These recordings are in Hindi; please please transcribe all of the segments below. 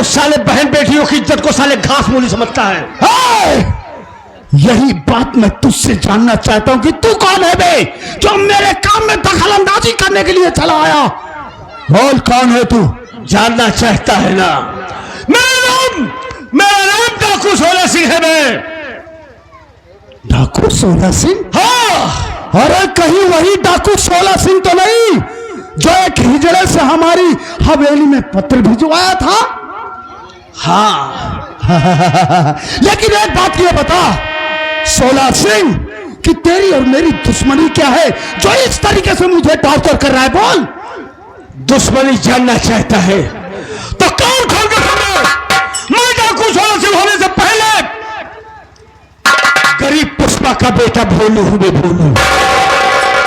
साले बहन बेटियों की इज्जत को साले घास मूली समझता है। यही बात मैं तुझसे जानना चाहता हूं कि तू कौन है बे, जो मेरे काम में दखल अंदाजी करने के लिए चला आया। बोल कौन है तू? जानना चाहता है ना? मेरा नाम डाकू सोलह सिंह है। मैं डाकू सोलह सिंह? हाँ। अरे कहीं वही डाकू सोलह सिंह तो नहीं जो एक हिजड़े से हमारी हवेली में पत्र भिजवाया था? हाँ। लेकिन एक बात ये बता सोलह सिंह कि तेरी और मेरी दुश्मनी क्या है जो इस तरीके से मुझे टॉर्चर कर रहा है? बोल। दुश्मनी जानना चाहता है तो कौन खोल के सुनो। मैं डाकू सोलह सिंह होने से पहले गरीब पुष्पा का बेटा भोलू हूं। मैं भोलू।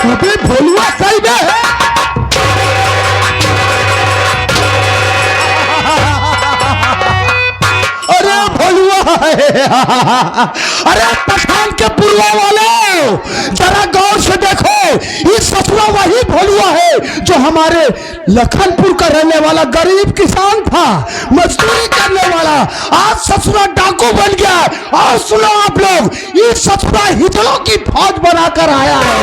अबे भोलुआ सही में है? अरे भोलुआ है। अरे पठान के पुरवा वाले जरा गौर से देखो, इस ससुरा वही भोलुआ है जो हमारे लखनपुर का रहने वाला गरीब किसान था, मजदूरी करने वाला। आज ससुरा डाकू बन गया। और सुनो आप लोग, इस ससुरा हिजड़ों की फौज बनाकर आया है।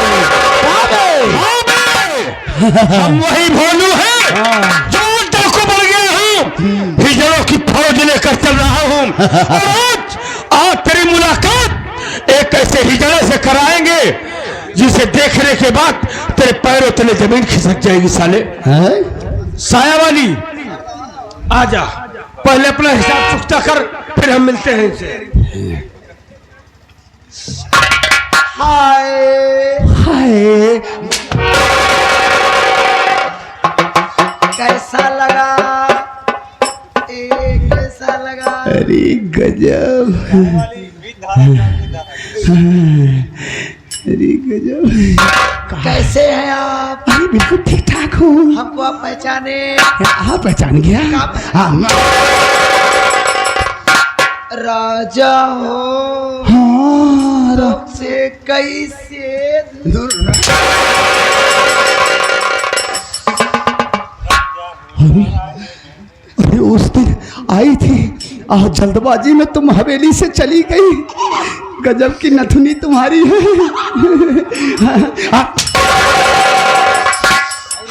हम वही भोलू हैं जो डाकू बन गए हूं, हिजड़ों की फौज लेकर चल रहा हूं। और आज तेरी मुलाकात एक ऐसे हिजड़े से कराएंगे जिसे देखने के बाद तेरे पैरों तले जमीन खिसक जाएगी। साले साया वाली आजा, पहले अपना हिसाब चुकता कर, फिर हम मिलते हैं इनसे। हाय हाय, कैसा लगा? कैसा लगा? अरे गजब, अरे गजब। कैसे हैं आप? अरे बिल्कुल ठीक ठाक हूँ। हमको आप पहचाने? हाँ पहचान गया। हाँ राजा हो। हाँ से कैसे अरे उस दिन आई थी, आज जल्दबाजी में तुम हवेली से चली गई। गजब की नथुनी तुम्हारी है।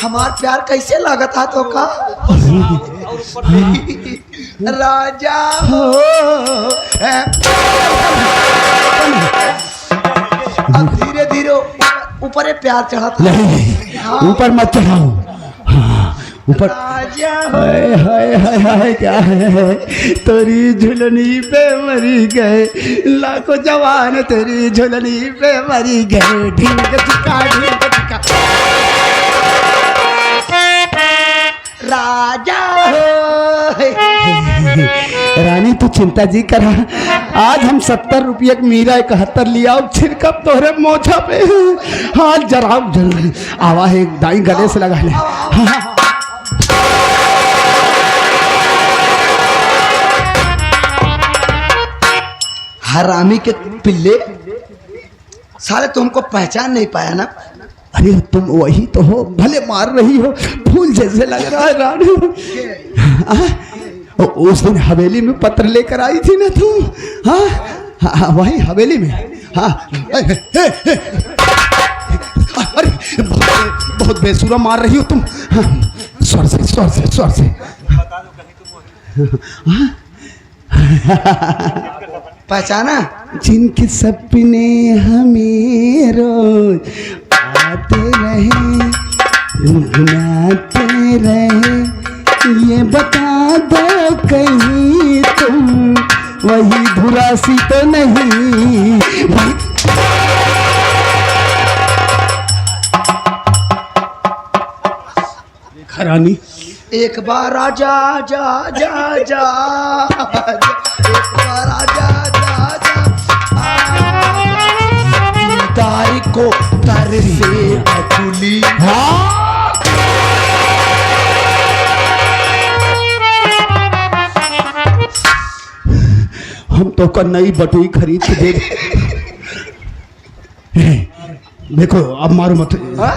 हमार प्यार कैसे लगा था तो का? राजा हो। अब धीरे धीरे ऊपर प्यार चढ़ा था। नहीं ऊपर मत चढ़ाओ। ऊपर हाय हाय हाय हाय, क्या है? तेरी झुलनी पे मरी गए लाखों जवान, तेरी झुलनी पे मरी गए। ढींग टिका ढींग टिका। राजा हो। रानी तू चिंता जी करा, आज हम 70 रुपये की मीरा 71 लिया छिड़कब तोहरे मोछा पे। हाँ जरा जल्दी आवा है, दाई गले से लगा ले। हाँ। हरामी के पिल्ले, साले तुमको पहचान नहीं पाया ना? अरे तुम वही तो हो, भले मार रही हो, फूल जैसे लग रहा है रानी। उस दिन हवेली में पत्र लेकर आई थी ना तुम? हाँ वही हवेली में। हाँ अरे बहुत बेसुरा मार रही हो तुम। स्वर से स्वर से स्वर से। पहचाना? जिनके सपने हमें रोज आते रहे, गुनगुनाते रहे, ये बता दो कहीं तुम वही धुरासी तो नहीं। खरानी एक बार आजा जा जा जा, एक बार आजा जा जा, तारी को तर से अकुली। हम तो का नई बटुई खरीद के दे। देखो अब मारो मत। हाँ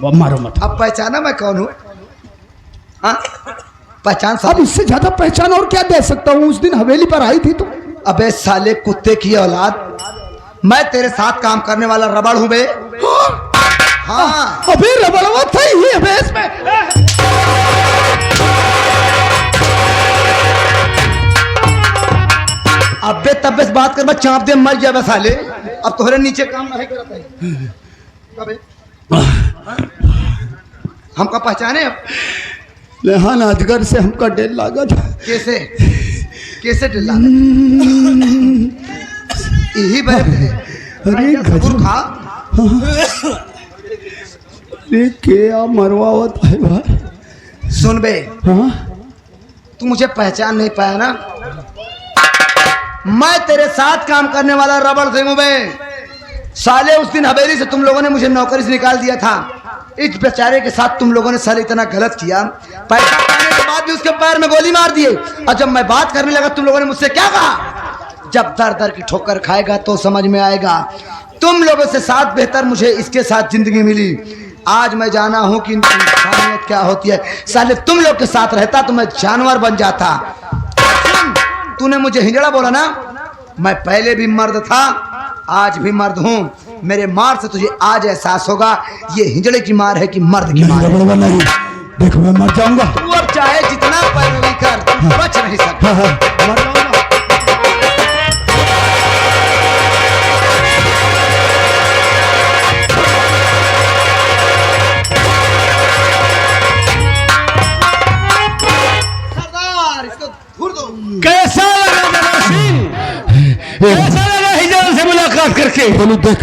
अब मारो मत। अब पहचाना मैं कौन हूँ? हाँ पहचान अब साले। इससे ज्यादा पहचान और क्या दे सकता हूँ? उस दिन हवेली पर आई थी तो। अबे साले कुत्ते की औलाद, मैं तेरे साथ काम करने वाला रबड़ हूँ बे। हाँ अबे रबड़वा था ही अबे इसमें। अबे तब बस बात कर, मैं चाप दे मर जाए साले। अब तोहरे नीचे काम नहीं करता है। अबे हमका पहचाने अब? लेहान अजगर से हमका डेर लागा था। कैसे कैसे डिल्ला यही बात है। अरे सबूर गजब। खा। अरे क्या मरवावत है भाई। सुन बे, हाँ तू मुझे पहचान नहीं पाया ना? मैं तेरे साथ काम करने वाला रबड़ सिंह हूं बे। साले उस दिन हवेली से तुम लोगों ने मुझे नौकरी से निकाल दिया था। इस बेचारे के साथ तुम लोगों ने साले इतना गलत किया। पैसा पाने के बाद भी उसके पैर में गोली मार दिए। और जब मैं बात करने लगा तुम लोगों ने मुझसे क्या कहा? जब दर दर की ठोकर खाएगा तो समझ में आएगा। तुम लोगों से साथ बेहतर मुझे इसके साथ जिंदगी मिली। आज मैं जाना हूं कि इंसानियत क्या होती है। साले तुम लोग के साथ रहता तो मैं जानवर बन जाता। तूने मुझे हिजड़ा बोला ना, मैं पहले भी मर्द था, आज भी मर्द हूँ। मेरे मार से तुझे आज एहसास होगा ये हिजड़े की मार है कि मर्द की मार है। रबड़वा नहीं, देखो मैं मर जाऊंगा। तू अब चाहे जितना पैरवी कर, बच नहीं सकता। हाँ, हाँ, मर जाऊंगा। सरदार इसको धुर दो। कैसा लगा जनासिन? कैसा लगा हिजड़ा से मुलाकात करके? बोलू देख,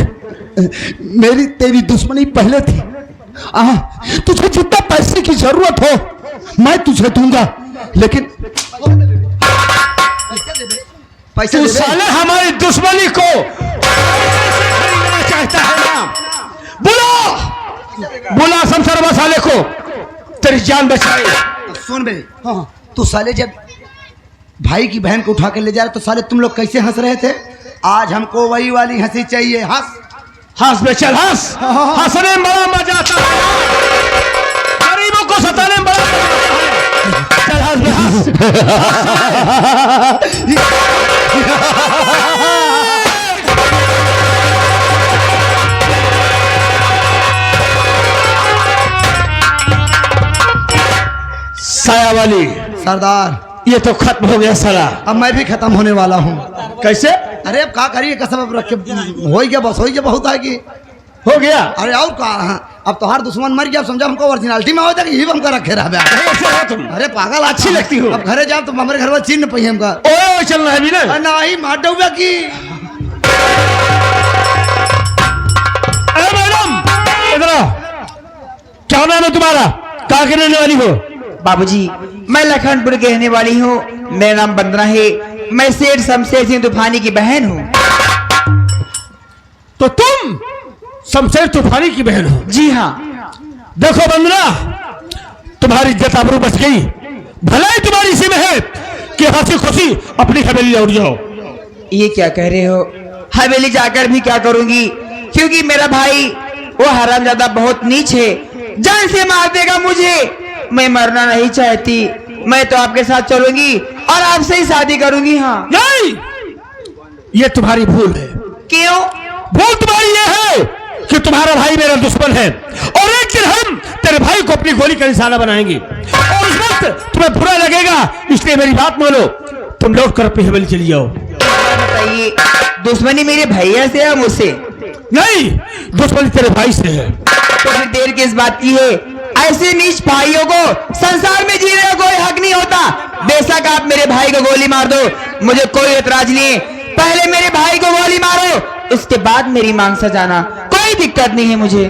मेरी तेरी दुश्मनी पहले थी। तुझे जितना पैसे की जरूरत हो मैं तुझे दूंगा, लेकिन पैसे तू दे बे। साले हमारी दुश्मनी को खरीदना चाहता है ना? बुला बुला समसरवा साले को, तेरी जान बचाए। सुन बे, हाँ तू साले जब भाई की बहन को उठा के ले जा रहे तो साले तुम लोग कैसे हंस रहे थे? आज हमको वही वाली हंसी चाहिए। हंस हंस बे, चल हंस। हंसने में बड़ा मजा आता है, गरीबों को सताने में बड़ा मजा आता है। चल हंस बे, हंस। साया वाली, सरदार ये तो खत्म हो गया साला। अब मैं भी खत्म होने वाला हूँ। कैसे अरे अब क्या करिए, कसम अब रख के हो गया, बस हो गया, बहुत है कि हो गया? अरे और का, अब तो हर दुश्मन मर गया। अब समझा हमको ओरिजिनलिटी में हो जाएगी, ही हमका रखे रह। कैसे हो तुम? अरे पागल अच्छी लगती हो। अब घरे जाओ तो हमारे घर वाले चिन्ह पहिए हमका। ओए चलना है भी ना? नहीं मार डूबा की। अरे मैडम इधर आओ। क्या नाम है तुम्हारा? कहाँ के रहने वाली हो? बाबूजी, मैं लखनपुर की रहने वाली हूँ। मेरा नाम बंदना है। मैं सेठ शमशेर सिंह तूफानी की बहन हूँ। तो तुम शमशेर तूफानी की बहन हो? जी हाँ। देखो बंदना, तुम्हारी इज्जत आबरू बच गई। भलाई तुम्हारी इसी में है कि हंसी खुशी अपनी हवेली लौट जाओ। ये क्या कह रहे हो? हवेली जाकर भी क्या करूंगी, क्योंकि मेरा भाई वो हरामजादा बहुत नीच है, जान से मार देगा मुझे। मैं मरना नहीं चाहती, मैं तो आपके साथ चलूंगी और आपसे ही शादी करूंगी। हाँ। नहीं, ये तुम्हारी भूल है। क्यों? भूल तुम्हारी ये है कि तुम्हारा भाई मेरा दुश्मन है और एक दिन हम तेरे भाई को अपनी गोली का निशाना बनाएंगे और उस वक्त तुम्हें बुरा लगेगा। इसलिए मेरी बात मानो, तुम लौट कर अपनी हवेली चली जाओ। बताइए, दुश्मनी मेरे भैया से है मुझसे? नहीं, दुश्मनी तेरे भाई से है। तो फिर देर किस बात की है? ऐसे नीच भाइयों को संसार में जीने का कोई हक नहीं होता। बेशक आप मेरे भाई को गोली मार दो, मुझे कोई एतराज नहीं है। पहले मेरे भाई को गोली मारो, उसके बाद मेरी मांग सजाना, कोई दिक्कत नहीं है मुझे।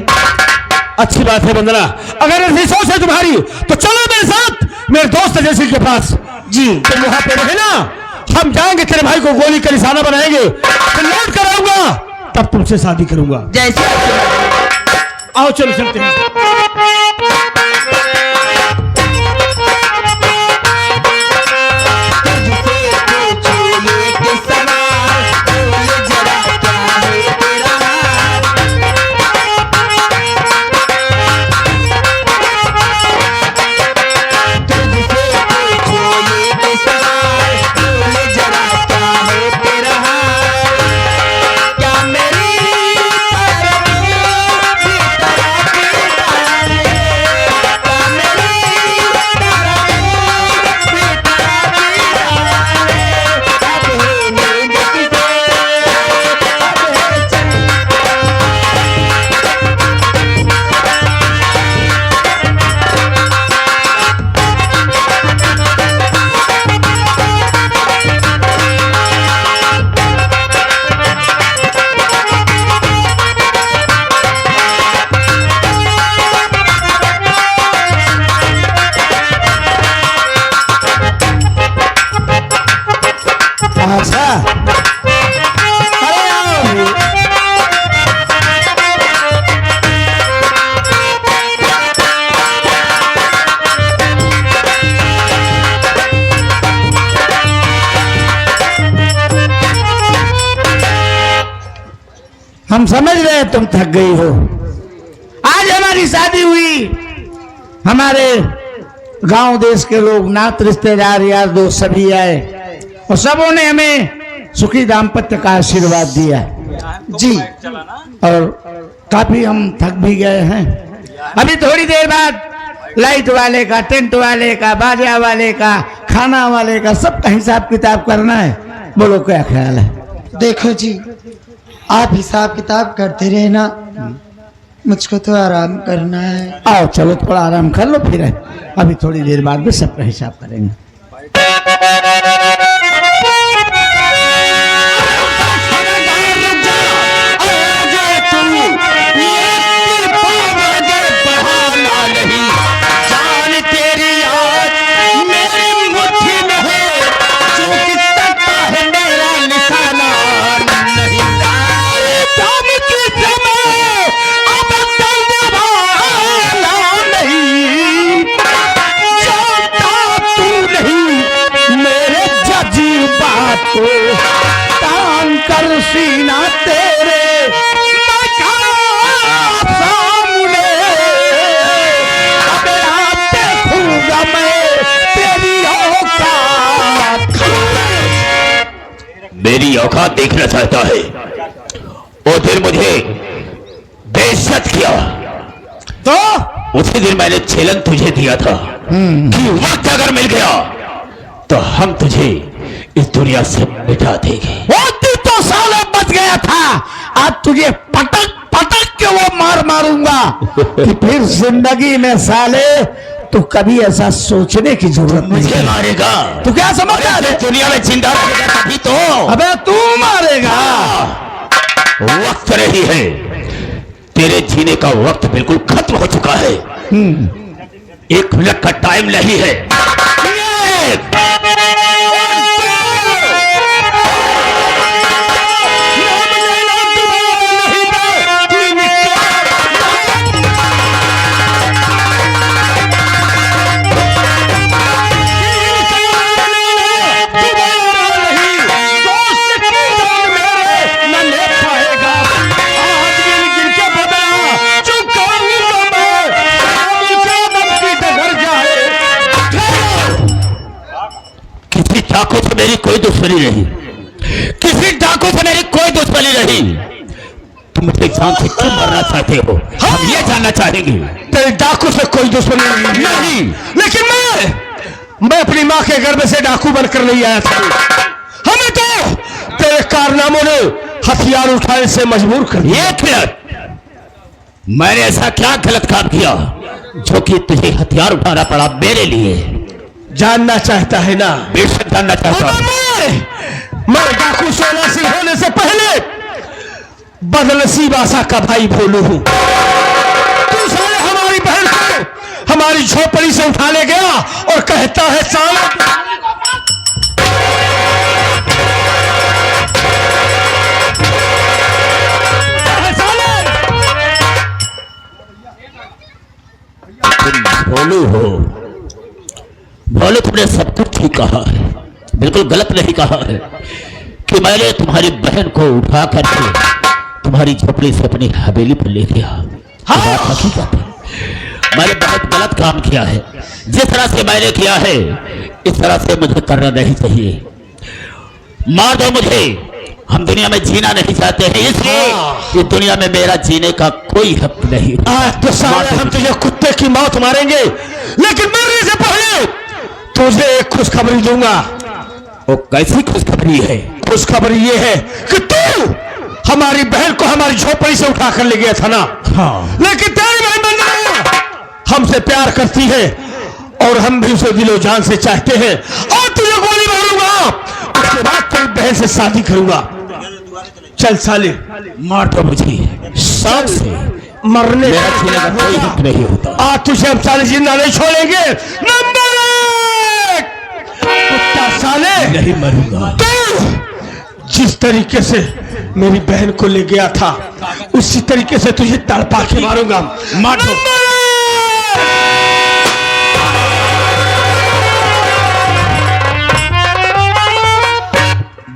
अच्छी बात है बंदना, अगर ऐसी सोच है तुम्हारी तो चलो मेरे साथ मेरे दोस्त जैसे के पास। जी। तुम वहां पे रहे ना, हम जाएंगे तेरे भाई को गोली का निशाना बनाएंगे, फिर लौट कर आऊंगा, तब तुमसे शादी करूंगा। जैसे आपकी मर्जी। आओ चलो चलते हैं। अच्छा अरे आओ। हम समझ रहे हैं तुम थक गई हो। आज हमारी शादी हुई, हमारे गांव देश के लोग, नात रिश्तेदार, यार दोस्त सभी आए और सबों ने हमें सुखी दाम्पत्य का आशीर्वाद दिया जी। और काफी हम थक भी गए हैं। अभी थोड़ी देर बाद लाइट वाले का, टेंट वाले का, बाजा वाले का, खाना वाले का, सबका हिसाब किताब करना है। बोलो क्या ख्याल है? देखो जी, आप हिसाब किताब करते रहना, मुझको तो आराम करना है। आओ चलो थोड़ा आराम कर लो, फिर अभी थोड़ी देर बाद में सबका हिसाब करेंगे। तान कर सीना तेरे सामने, अब देखूंगा मैं तेरी औकात। मेरी औकात देखना चाहता है और फिर मुझे बेइज्जत किया तो उसी दिन मैंने चैलेंज तुझे दिया था कि वक्त अगर मिल गया तो हम तुझे इस दुनिया से मिटा देंगे। वो दिन तो साला बच गया था, आज तुझे पटक पटक के वो मार मारूंगा कि फिर जिंदगी में साले तू कभी ऐसा सोचने की जरूरत नहीं मुझे है। मारेगा तू क्या समझता है? दुनिया में जिंदा रहेगा तभी तो। अबे तू मारेगा। वक्त नहीं है, तेरे जीने का वक्त बिल्कुल खत्म हो चुका है। 1 मिनट का टाइम नहीं है। डाकू से मेरी कोई दुश्मनी नहीं, किसी डाकू से मेरी कोई दुश्मनी नहीं। तुम मुझे जान से क्यों मरना चाहते हो? हम ये जानना चाहेंगे। तेरे डाकू से कोई दुश्मनी नहीं, लेकिन मैं अपनी माँ के गर्भ से डाकू बनकर नहीं आया था। हमें तो तेरे कारनामों ने हथियार उठाने से मजबूर कर दिया। एक मिनट, मैंने ऐसा क्या गलत काम किया जो कि तुझे हथियार उठाना पड़ा मेरे लिए? जानना चाहता है ना? बेशक जानना चाहता हूं। मैं डाकू सोना सिंह होने से पहले बदनसीब आशा का भाई भोलू हूं। तू साले हमारी बहन को हमारी झोपड़ी से उठा ले गया और कहता है साला तुम भोलू हो। भोलू, तुमने सब कुछ ठीक कहा है, बिल्कुल गलत नहीं कहा है कि मैंने तुम्हारी बहन को उठा करके तुम्हारी झोपड़ी से अपनी हवेली पर ले गया। बात हकीकत है, मैंने बहुत गलत काम किया है। जिस तरह से मैंने किया है इस तरह से मुझे करना नहीं चाहिए। मार दो मुझे, हम दुनिया में जीना नहीं चाहते हैं, इसलिए इस दुनिया में मेरा जीने का कोई हक नहीं। तो साले हम तुझे कुत्ते की मौत मारेंगे, लेकिन मरने से पहले तुझे एक खुशखबरी दूंगा। वो कैसी खुशखबरी है? खुशखबरी ये है कि तू हमारी बहन को हमारी झोपड़ी से उठा कर ले गया था ना? हाँ। लेकिन तेरी बहन बंदा हमसे प्यार करती है और हम भी उसे दिलो जान से चाहते हैं, और तुझे गोली मारूंगा, उसके बाद तेरी बहन से शादी करूंगा। चल साले, मार दो मुझे, शान से मरने मेरा जीने का कोई हक नहीं होता। आज तुझे हम साले जिंदा नहीं छोड़ेंगे। नंबर 1 कुत्ता साले, नहीं मरूंगा। तू जिस तरीके से मेरी बहन को ले गया था उसी तरीके से तुझे तड़पा के मारूंगा। मारो।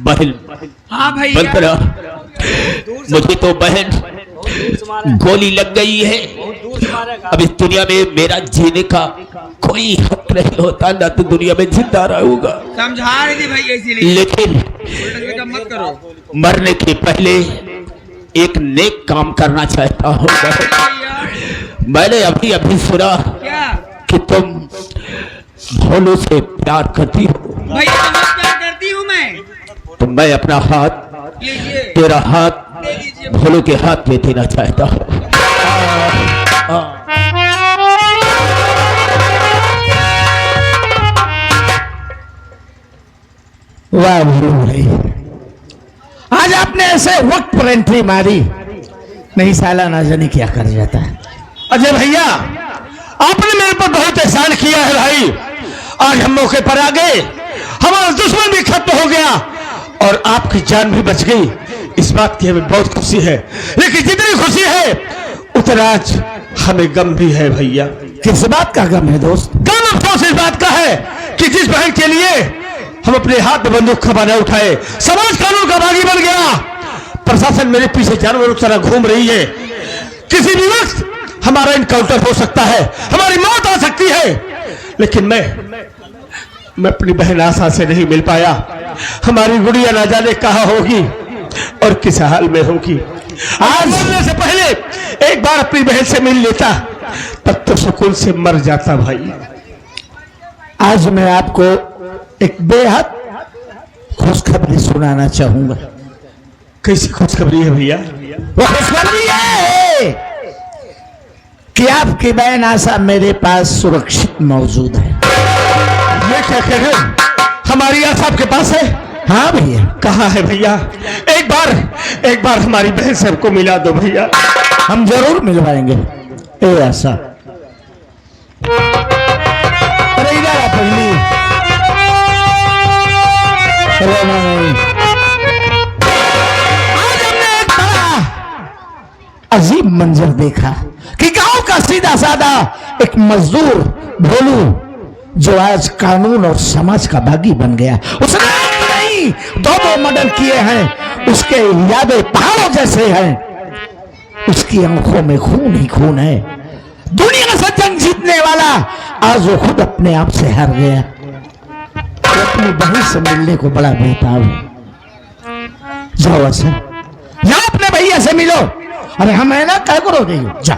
बहन, हाँ भाई, बंदरा, मुझे तो बहन गोली लग गई है। अब इस दुनिया में मेरा जीने का कोई हक नहीं होता, ना तो दुनिया में जिंदा रहूंगा। समझा रही थी भाई, इसीलिए लेकिन मत करो। मरने के पहले एक नेक काम करना चाहता हूँ। मैंने अभी अभी सुना क्या कि तुम भोलू से प्यार करती हो। भाई, बहुत प्यार करती हूँ मैं। तो मैं अपना हाथ, लीजिए, तेरा हाथ ले लीजिए। भोलू के हाथ में देना चाहता हूँ। वाह भोलू भाई, आज आपने ऐसे वक्त पर एंट्री मारी, नहीं साला ना जाने क्या कर जाता है। अजय भैया, आपने मेरे पर बहुत एहसान किया है भाई। आज हम मौके पर आ गए, हमारा दुश्मन भी खत्म हो गया और आपकी जान भी बच गई। इस बात की हमें बहुत खुशी है, लेकिन जितनी खुशी है उतना आज हमें गम भी है भैया। किस बात का गम है दोस्त? गम अफसोस इस बात का है कि जिस बहन के लिए हम अपने हाथ में बंदूक खबा न उठाए, समाज कानून का बागी बन गया, प्रशासन मेरे पीछे जानवरों की तरह घूम रही है। किसी भी वक्त हमारा इनकाउंटर हो सकता है, हमारी मौत आ सकती है, लेकिन मैं अपनी बहन आशा से नहीं मिल पाया। हमारी गुड़िया ना जाने कहाँ होगी और किस हाल में होगी। आज मरने से पहले एक बार अपनी बहन से मिल लेता, तब तो सुकून से मर जाता भाई। आज मैं आपको एक बेहद खुशखबरी सुनाना चाहूंगा। कैसी खुशखबरी है भैया? वो खुशखबरी है कि आपकी बहन आशा मेरे पास सुरक्षित मौजूद है। ये क्या कह रहे हो? हमारी आशा आपके पास है? हाँ भैया। कहाँ है भैया? एक बार हमारी बहन सबको मिला दो भैया। हम जरूर मिलवाएंगे। ए आशा, अरे इधर आ पगली। नहीं, आज हमने एक बड़ा अजीब मंजर देखा कि गांव का सीधा साधा एक मजदूर भोलू, जो आज कानून और समाज का बागी बन गया, उसने नहीं दो मर्डर किए हैं, उसके यादें पहाड़ों जैसे हैं, उसकी आंखों में खून ही खून है। दुनिया से जंग जीतने वाला आज वो खुद अपने आप से हार गया। वो अपनी बहन से मिलने को बड़ा बेताब है। जाओ अच्छा, जाओ अपने भैया से मिलो। अरे हम है ना, क्या करो रही हो, जा।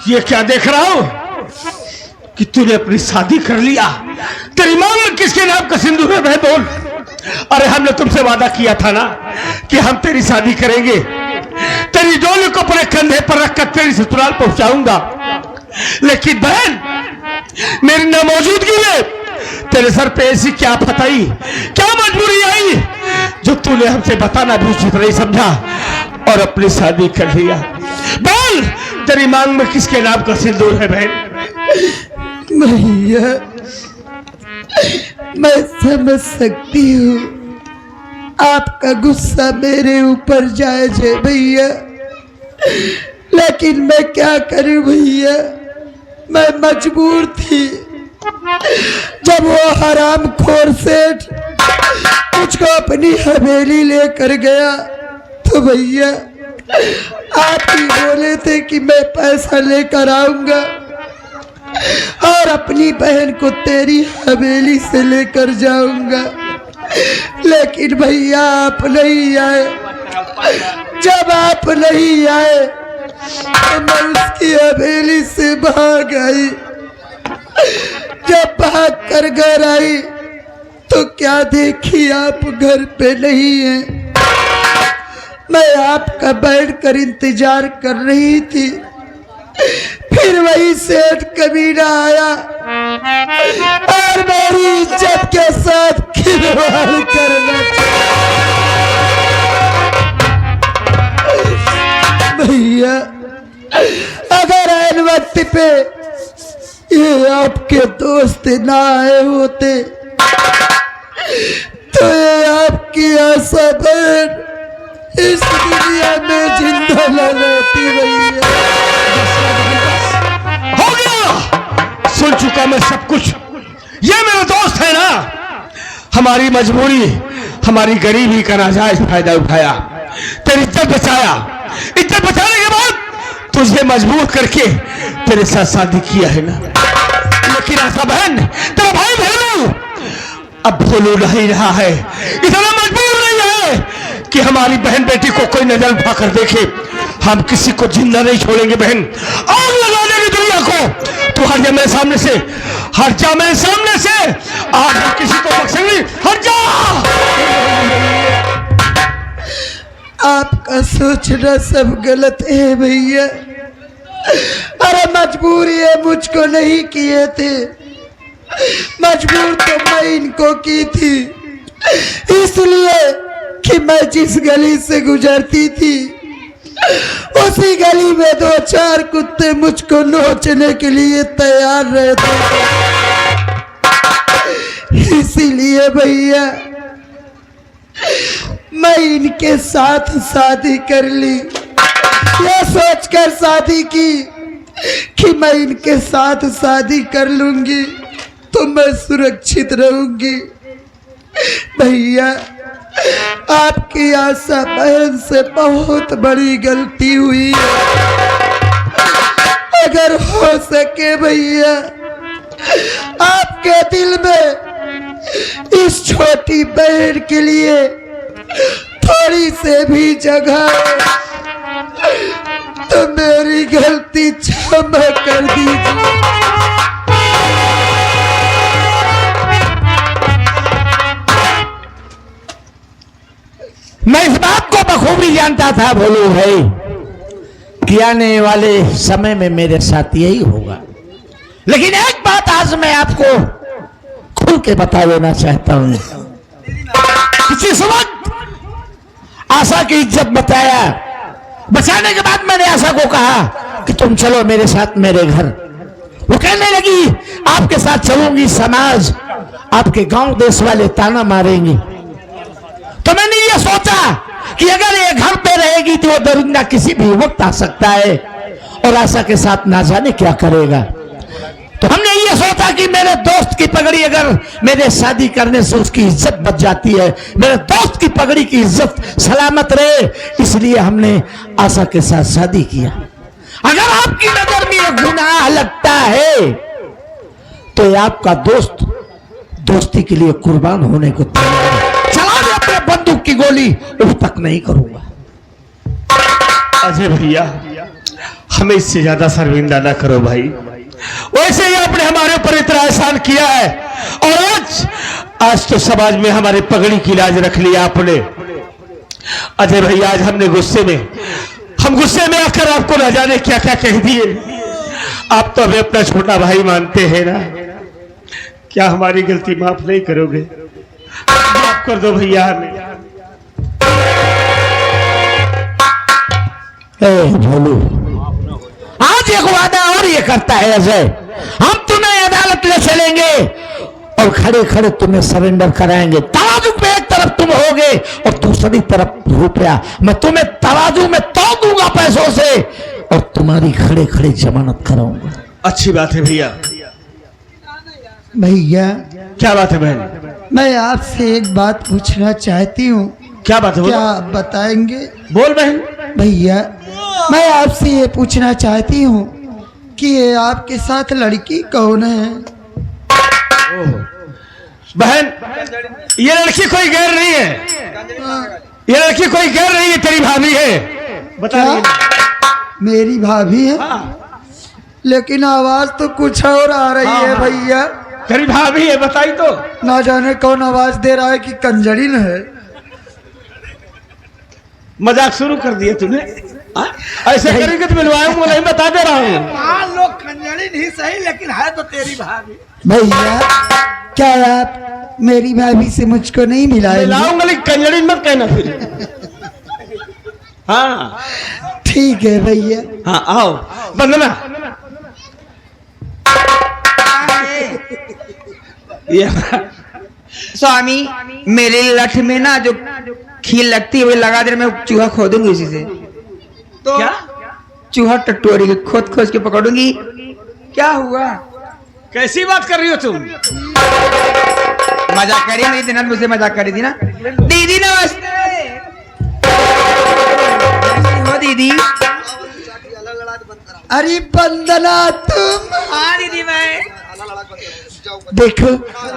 ये क्या देख रहा हूं कि तूने अपनी शादी कर लिया? तेरी मां में किसके नाम का सिंदूर है भाई? बोल। अरे हमने तुमसे वादा किया था ना कि हम तेरी शादी करेंगे, तेरी डोली को अपने कंधे पर रखकर तेरी ससुराल पहुंचाऊंगा। लेकिन बहन, मेरी नामौजूदगी में तेरे सर पे ऐसी क्या आफत आई, क्या मजबूरी आई, जो तूने हमसे बताना भी उचित नहीं समझा और अपनी शादी कर लिया? बोल, तेरी मांग में किसके नाम का सिंदूर है बहन? भैया, मैं समझ सकती हूँ आपका गुस्सा मेरे ऊपर जायज है भैया, लेकिन मैं क्या करूं भैया, मैं मजबूर थी। जब वो हरामखोर सेठ मुझको अपनी हवेली लेकर गया तो भैया आप ही बोले थे कि मैं पैसा लेकर आऊंगा और अपनी बहन को तेरी हवेली से लेकर जाऊंगा, लेकिन भैया आप नहीं आए। जब आप नहीं आए तो मैं उसकी हवेली से भाग आई। जब भाग कर घर आई तो क्या देखी आप घर पे नहीं है। मैं आपका बैठकर इंतजार कर रही थी, फिर वही सेठ कमीना आया और मेरी इज्जत के साथ खिलवाड़ करना भैया, अगर ऐन वक्त पे ये आपके दोस्त ना आए होते तो ये आपकी आशा बहन इस दुनिया में जिंदा न रहती भैया। हो गया, सुन चुका मैं सब कुछ। ये मेरा दोस्त है ना, हमारी मजबूरी, हमारी गरीबी का नाजायज फायदा उठाया, तेरी इज्जत बचाया। इज्जत बचाने के बाद तुझे मजबूर करके तेरे साथ शादी किया है ना। लेकिन आशा बहन, तेरा भाई भोलू अब भोलू नहीं रहा है, इतना मजबूर नहीं है कि हमारी बहन बेटी को कोई नजर उठा कर देखे। हम किसी को जिंदा नहीं छोड़ेंगे बहन, आग लगा देंगे दुनिया को। तू हट जा मेरे सामने से, हट जा मेरे सामने से, आज हम किसी को बख्शेंगे। हट जा। आपका सोचना सब गलत है भैया। अरे मजबूरी है, मुझको नहीं किए थे, मजबूर तो मैं इनको की थी, इसलिए कि मैं जिस गली से गुजरती थी उसी गली में 2-4 कुत्ते मुझको नोचने के लिए तैयार रहते थे। इसीलिए भैया मैं इनके साथ शादी कर ली, ये सोचकर शादी की कि मैं इनके साथ शादी कर लूंगी तो मैं सुरक्षित रहूंगी। भैया आपकी आशा बहन से बहुत बड़ी गलती हुई है। अगर हो सके भैया आपके दिल में इस छोटी बहन के लिए थोड़ी से भी जगह तो मेरी गलती क्षमा कर दीजिए। मैं इस बात को बखूबी जानता था भोलू भाई कि आने वाले समय में मेरे साथ यही होगा, लेकिन एक बात आज मैं आपको खुल के बता देना चाहता हूं। किसी वक्त आशा की इज्जत बचाने के बाद मैंने आशा को कहा कि तुम चलो मेरे साथ मेरे घर। वो कहने लगी आपके साथ चलूंगी, समाज आपके गांव देश वाले ताना मारेंगे। तो मैंने ये सोचा कि अगर ये घर पे रहेगी तो वो दरिंदा किसी भी वक्त आ सकता है और आशा के साथ ना जाने क्या करेगा। तो हमने ये सोचा कि मेरे दोस्त की पगड़ी अगर मेरे शादी करने से उसकी इज्जत बच जाती है, मेरे दोस्त की पगड़ी की इज्जत सलामत रहे, इसलिए हमने आशा के साथ शादी किया। अगर आपकी नजर में ये गुनाह लगता है तो आपका दोस्त दोस्ती के लिए कुर्बान होने को तैयार है। चला दे अपने बंदूक की गोली, उस तक नहीं करूंगा। अजय भैया, हमें इससे ज्यादा शर्मिंदा ना करो भाई। वैसे ही आपने हमारे ऊपर इतना एहसान किया है और आज तो समाज में हमारे पगड़ी की लाज रख लिया आपने। अजय भैया, आज हमने हम गुस्से में आकर आपको न जाने क्या क्या कह दिए। आप तो हमें अपना छोटा भाई मानते हैं ना, क्या हमारी गलती माफ नहीं करोगे? माफ कर दो भैया हमें। भोलू, आज एक वादा और ये करता है अजय, हम तुम्हें अदालत ले चलेंगे और खड़े खड़े तुम्हें सरेंडर कराएंगे। तराजू पे एक तरफ तुम होगे और दूसरी तरफ रुपया। मैं तुम्हें तराजू में तोड़ दूंगा पैसों से और तुम्हारी खड़े खड़े जमानत कराऊंगा। अच्छी बात है भैया। भैया क्या बात है बहन? मैं आपसे एक बात पूछना चाहती हूँ। क्या बात है? क्या आप बताएंगे? बोल बहन। भैया मैं आपसे ये पूछना चाहती हूँ कि ये आपके साथ लड़की कौन है? बहन, ये लड़की कोई गैर नहीं है, ये लड़की कोई गैर नहीं है, तेरी भाभी है। बता रही है। मेरी भाभी है? लेकिन आवाज तो कुछ और आ रही है भैया। तेरी भाभी है, बताई तो। ना जाने कौन आवाज दे रहा है कि कंजरी न है। मजाक शुरू कर दिए तूने। ऐसे करेंगे तो मिलवाऊंगा नहीं, बता दे रहा हूँ। लोग कंजरी नहीं सही, लेकिन है तो तेरी भाभी। भैया क्या आप मेरी भाभी से मुझको नहीं मिलाएंगे? मिलाऊंगा, लेकिन कंजरी मत कहना फिर। हाँ ठीक है भैया। हाँ आओ वंदना। ये स्वामी मेरे लठ में ना जो खील लगती है वो लगा दे, मैं चूहा खोदूंगी उसी से। तो क्या? चूहा टटोरी खोद खोद के पकड़ूंगी। क्या हुआ? कैसी बात कर रही हो तुम? मजाक करी मेरी दिन मुझसे मजाक करी थी ना। दीदी नमस्ते। कैसी हो दीदी? अरे वंदना तुम। हाँ दीदी मैं। देखो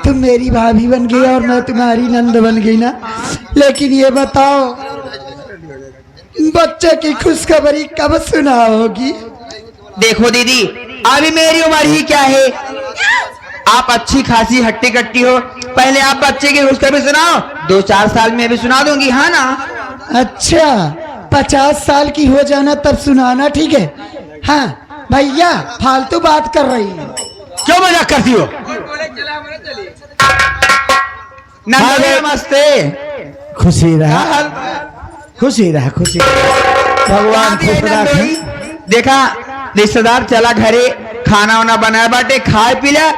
तुम मेरी भाभी बन गई और मैं तुम्हारी नंद बन गई ना, लेकिन ये बताओ बच्चे की खुशखबरी कब सुनाओगी? देखो दीदी अभी मेरी उम्र ही क्या है, आप अच्छी खासी हट्टी कट्टी हो, पहले आप बच्चे की खुशखबरी सुनाओ, 2-4 साल में भी सुना दूंगी। हाँ ना? अच्छा 50 साल की हो जाना तब सुनाना, ठीक है? हाँ भैया फालतू बात कर रही है। क्यों मजाक करती हो? नमस्ते। खुशी रहा, खुशी रहा, खुशी भगवान खुश रखे। देखा रिश्तेदार चला घरे, खाना वाना बनाया बाटे, खाए पी लिया,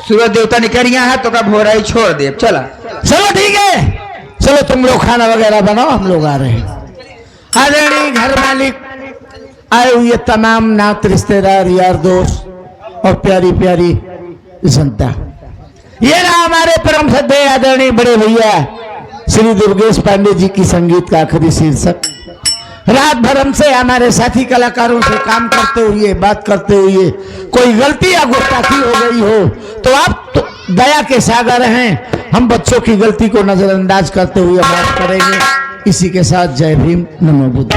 सूरज देवता निकल गया है तो कब हो रहा है छोड़ दे। चला चलो ठीक है, चलो तुम लोग खाना वगैरह बनाओ, हम लोग आ रहे हैं। आदरणीय घर मालिक, आए हुए तमाम नात रिश्तेदार यार दोस्त और प्यारी प्यारी जनता, ये रहा हमारे परम श्रद्धेय आदरणीय बड़े भैया श्री दुर्गेश पांडे जी की संगीत का आखिरी शीर्षक। रात भर हमसे हमारे साथी कलाकारों से काम करते हुए, बात करते हुए कोई गलती या गुस्ताखी हो गई हो तो आप तो दया के सागर हैं, हम बच्चों की गलती को नजरअंदाज करते हुए माफ करेंगे। इसी के साथ जय भीम, नमो बुद्ध।